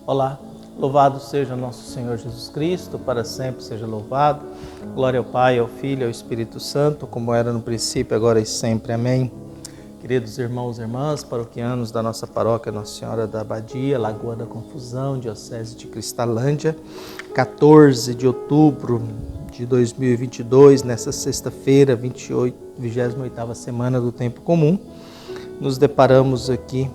Olá, louvado seja nosso Senhor Jesus Cristo, para sempre seja louvado. Glória ao Pai, ao Filho e ao Espírito Santo, como era no princípio, agora e sempre. Amém. Queridos irmãos e irmãs, paroquianos da nossa paróquia Nossa Senhora da Abadia, Lagoa da Confusão, Diocese de Cristalândia, 14 de outubro de 2022, nessa sexta-feira, 28ª semana do Tempo Comum, nos deparamos aqui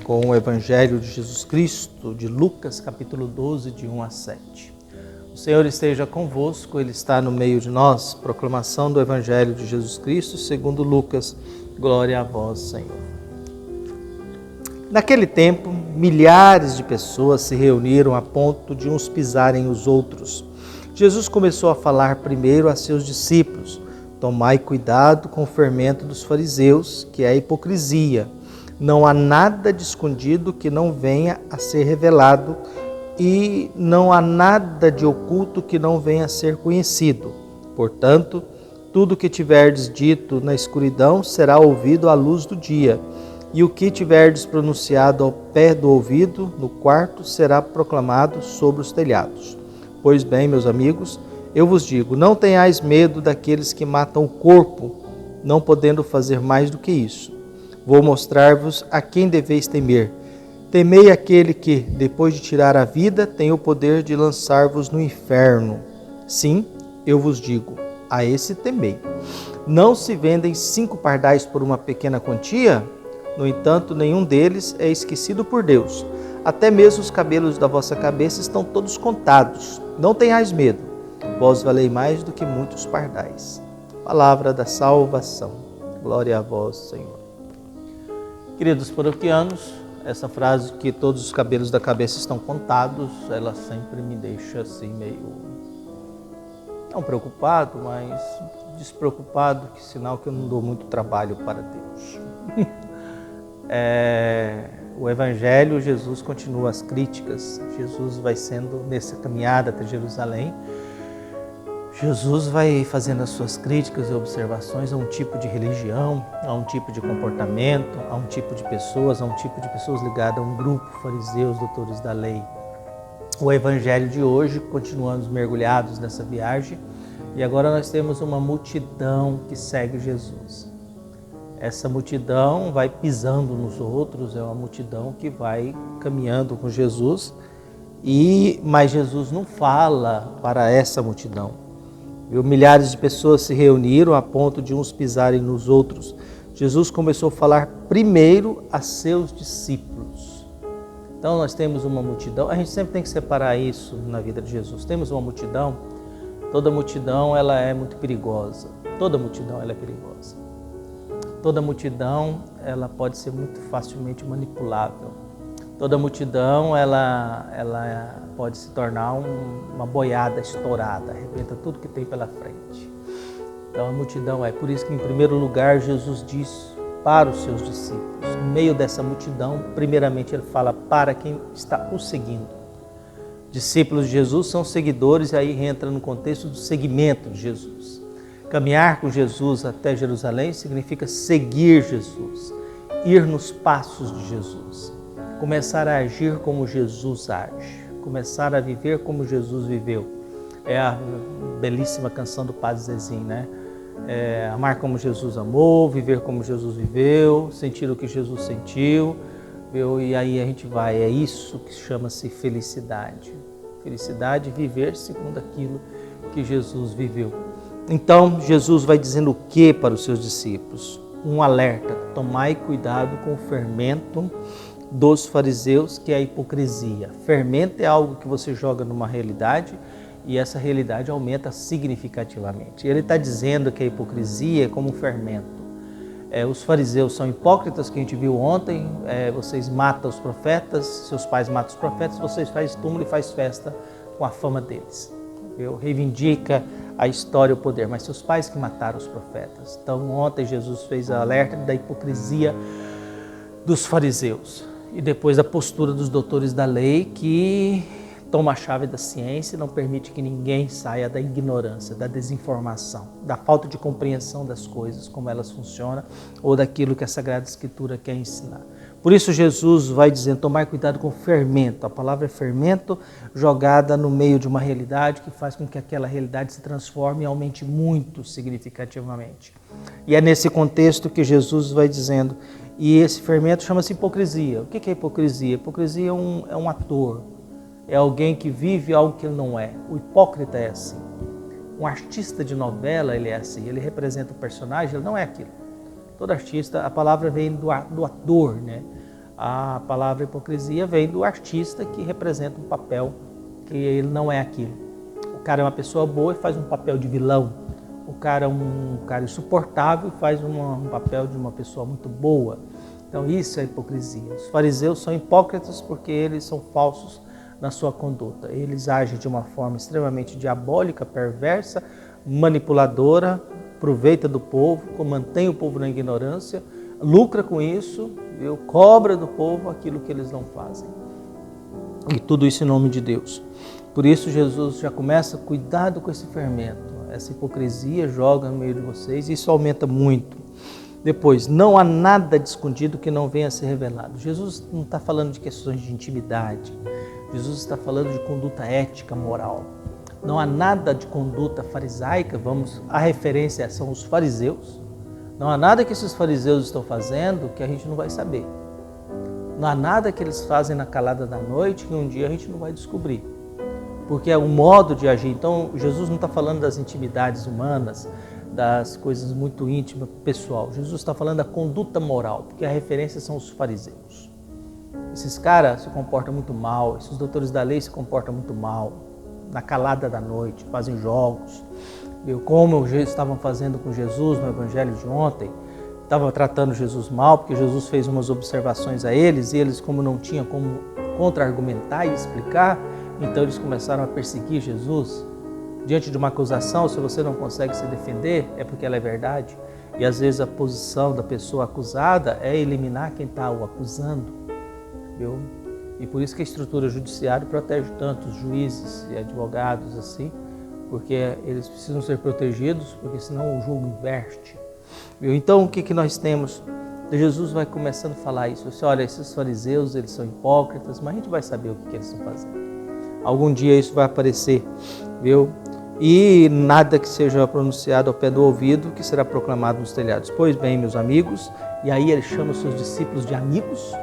com o Evangelho de Jesus Cristo, de Lucas, capítulo 12, de 1 a 7. O Senhor esteja convosco, Ele está no meio de nós. Proclamação do Evangelho de Jesus Cristo, segundo Lucas. Glória a vós, Senhor. Naquele tempo, milhares de pessoas se reuniram a ponto de uns pisarem os outros. Jesus começou a falar primeiro a seus discípulos: tomai cuidado com o fermento dos fariseus, que é a hipocrisia. Não há nada de escondido que não venha a ser revelado, e não há nada de oculto que não venha a ser conhecido. Portanto, tudo o que tiverdes dito na escuridão será ouvido à luz do dia, e o que tiverdes pronunciado ao pé do ouvido, no quarto, será proclamado sobre os telhados. Pois bem, meus amigos, eu vos digo, não tenhais medo daqueles que matam o corpo, não podendo fazer mais do que isso. Vou mostrar-vos a quem deveis temer. Temei aquele que, depois de tirar a vida, tem o poder de lançar-vos no inferno. Sim, eu vos digo, a esse temei. Não se vendem 5 pardais por uma pequena quantia? No entanto, nenhum deles é esquecido por Deus. Até mesmo os cabelos da vossa cabeça estão todos contados. Não tenhais medo. Vós valei mais do que muitos pardais. Palavra da salvação. Glória a vós, Senhor. Queridos paroquianos, essa frase que todos os cabelos da cabeça estão contados, ela sempre me deixa assim meio, não preocupado, mas despreocupado, que sinal que eu não dou muito trabalho para Deus. O Evangelho, Jesus continua as críticas, Jesus vai sendo, nessa caminhada até Jerusalém, Jesus vai fazendo as suas críticas e observações a um tipo de religião, a um tipo de comportamento, a um tipo de pessoas, ligadas a um grupo, fariseus, doutores da lei. O Evangelho de hoje, continuamos mergulhados nessa viagem, e agora nós temos uma multidão que segue Jesus. Essa multidão vai pisando nos outros, é uma multidão que vai caminhando com Jesus, mas Jesus não fala para essa multidão. Milhares de pessoas se reuniram a ponto de uns pisarem nos outros. Jesus começou a falar primeiro a seus discípulos. Então nós temos uma multidão, a gente sempre tem que separar isso na vida de Jesus. Temos uma multidão, toda multidão ela é muito perigosa. Toda multidão ela é perigosa. Toda multidão ela pode ser muito facilmente manipulável. Toda multidão ela pode se tornar uma boiada estourada, arrebenta tudo que tem pela frente. Então a multidão por isso que em primeiro lugar Jesus diz para os seus discípulos. No meio dessa multidão, primeiramente ele fala para quem está o seguindo. Discípulos de Jesus são seguidores, e aí entra no contexto do seguimento de Jesus. Caminhar com Jesus até Jerusalém significa seguir Jesus, ir nos passos de Jesus. Começar a agir como Jesus age, começar a viver como Jesus viveu. É a belíssima canção do Padre Zezinho, né? Amar como Jesus amou, viver como Jesus viveu, sentir o que Jesus sentiu, viu? E aí a gente vai, é isso que chama-se felicidade. Felicidade, viver segundo aquilo que Jesus viveu. Então, Jesus vai dizendo o que para os seus discípulos? Um alerta: tomai cuidado com o fermento dos fariseus, que é a hipocrisia. Fermento é algo que você joga numa realidade e essa realidade aumenta significativamente. Ele está dizendo que a hipocrisia é como um fermento. Os fariseus são hipócritas, que a gente viu ontem. Vocês matam os profetas, seus pais matam os profetas, vocês fazem túmulo e fazem festa com a fama deles. Reivindica a história e o poder, mas seus pais que mataram os profetas. Então ontem Jesus fez a alerta da hipocrisia dos fariseus. E depois a postura dos doutores da lei, que toma a chave da ciência e não permite que ninguém saia da ignorância, da desinformação, da falta de compreensão das coisas, como elas funcionam, ou daquilo que a Sagrada Escritura quer ensinar. Por isso Jesus vai dizendo, tomar cuidado com o fermento. A palavra é fermento jogada no meio de uma realidade que faz com que aquela realidade se transforme e aumente muito significativamente. E é nesse contexto que Jesus vai dizendo, e esse fermento chama-se hipocrisia. O que é hipocrisia? Hipocrisia é um ator, é alguém que vive algo que ele não é. O hipócrita é assim. Um artista de novela, ele é assim, ele representa o personagem, ele não é aquilo. Todo artista, a palavra vem do ator, né? A palavra hipocrisia vem do artista que representa um papel que ele não é aquilo. O cara é uma pessoa boa e faz um papel de vilão. O cara é um cara insuportável e faz um papel de uma pessoa muito boa. Então isso é hipocrisia. Os fariseus são hipócritas porque eles são falsos na sua conduta. Eles agem de uma forma extremamente diabólica, perversa, manipuladora, aproveita do povo, mantém o povo na ignorância, lucra com isso, viu? Cobra do povo aquilo que eles não fazem. E tudo isso em nome de Deus. Por isso Jesus já começa, cuidado com esse fermento. Essa hipocrisia joga no meio de vocês e isso aumenta muito. Depois, não há nada de escondido que não venha a ser revelado. Jesus não está falando de questões de intimidade. Jesus está falando de conduta ética, moral. Não há nada de conduta farisaica, a referência são os fariseus. Não há nada que esses fariseus estão fazendo que a gente não vai saber. Não há nada que eles fazem na calada da noite que um dia a gente não vai descobrir. Porque é um modo de agir. Então, Jesus não está falando das intimidades humanas, das coisas muito íntimas, pessoal. Jesus está falando da conduta moral, porque a referência são os fariseus. Esses caras se comportam muito mal, esses doutores da lei se comportam muito mal, na calada da noite, fazem jogos. Como estavam fazendo com Jesus no evangelho de ontem, estavam tratando Jesus mal, porque Jesus fez umas observações a eles, e eles, como não tinham como contra-argumentar e explicar, então eles começaram a perseguir Jesus. Diante de uma acusação, se você não consegue se defender, é porque ela é verdade. E às vezes a posição da pessoa acusada é eliminar quem está o acusando. Viu? E por isso que a estrutura judiciária protege tanto os juízes e advogados assim, porque eles precisam ser protegidos, porque senão o jogo inverte. Viu? Então o que nós temos? Jesus vai começando a falar isso. Você olha, esses fariseus, eles são hipócritas, mas a gente vai saber o que eles estão fazendo. Algum dia isso vai aparecer, viu? E nada que seja pronunciado ao pé do ouvido que será proclamado nos telhados. Pois bem, meus amigos, e aí ele chama os seus discípulos de amigos.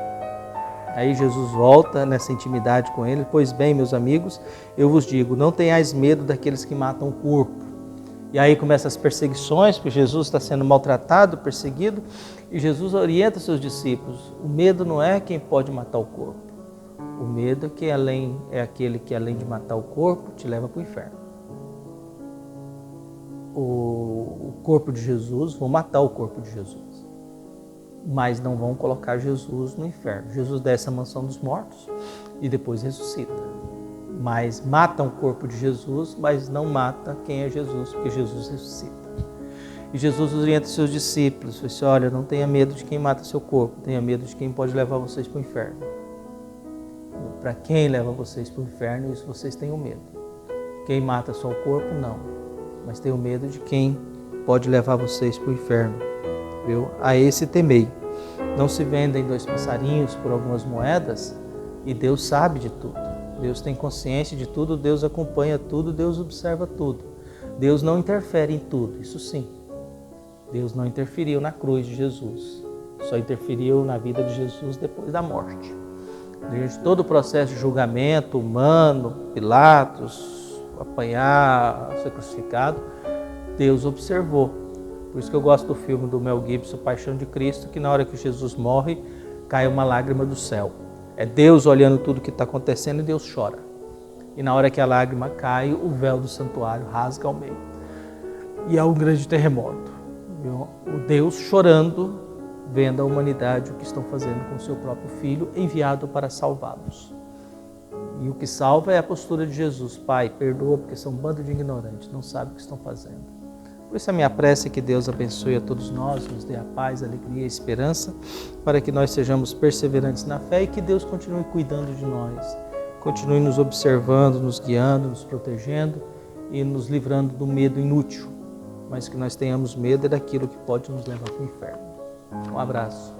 Aí Jesus volta nessa intimidade com ele. Pois bem, meus amigos, eu vos digo, não tenhais medo daqueles que matam o corpo. E aí começam as perseguições, porque Jesus está sendo maltratado, perseguido, e Jesus orienta seus discípulos. O medo não é quem pode matar o corpo. O medo é aquele que, além de matar o corpo, te leva para o inferno. O corpo de Jesus, vão matar o corpo de Jesus, mas não vão colocar Jesus no inferno. Jesus desce à mansão dos mortos e depois ressuscita. Mas matam o corpo de Jesus, mas não mata quem é Jesus, porque Jesus ressuscita. E Jesus orienta seus discípulos, diz assim, olha, não tenha medo de quem mata seu corpo, tenha medo de quem pode levar vocês para o inferno. Para quem leva vocês para o inferno, isso vocês tenham medo. Quem mata só o corpo, não. Mas tenham medo de quem pode levar vocês para o inferno. Viu? A esse temei. Não se vendem 2 passarinhos por algumas moedas, e Deus sabe de tudo. Deus tem consciência de tudo, Deus acompanha tudo, Deus observa tudo. Deus não interfere em tudo, isso sim. Deus não interferiu na cruz de Jesus, só interferiu na vida de Jesus depois da morte. Durante todo o processo de julgamento humano, Pilatos, apanhar, ser crucificado, Deus observou. Por isso que eu gosto do filme do Mel Gibson, Paixão de Cristo, que na hora que Jesus morre, cai uma lágrima do céu. É Deus olhando tudo que está acontecendo e Deus chora. E na hora que a lágrima cai, o véu do santuário rasga ao meio. E há um grande terremoto. O Deus chorando, vendo a humanidade o que estão fazendo com o seu próprio Filho, enviado para salvá-los. E o que salva é a postura de Jesus. Pai, perdoa porque são um bando de ignorantes, não sabem o que estão fazendo. Por isso a minha prece é que Deus abençoe a todos nós, nos dê a paz, a alegria e a esperança, para que nós sejamos perseverantes na fé e que Deus continue cuidando de nós, continue nos observando, nos guiando, nos protegendo e nos livrando do medo inútil, mas que nós tenhamos medo daquilo que pode nos levar para o inferno. Um abraço.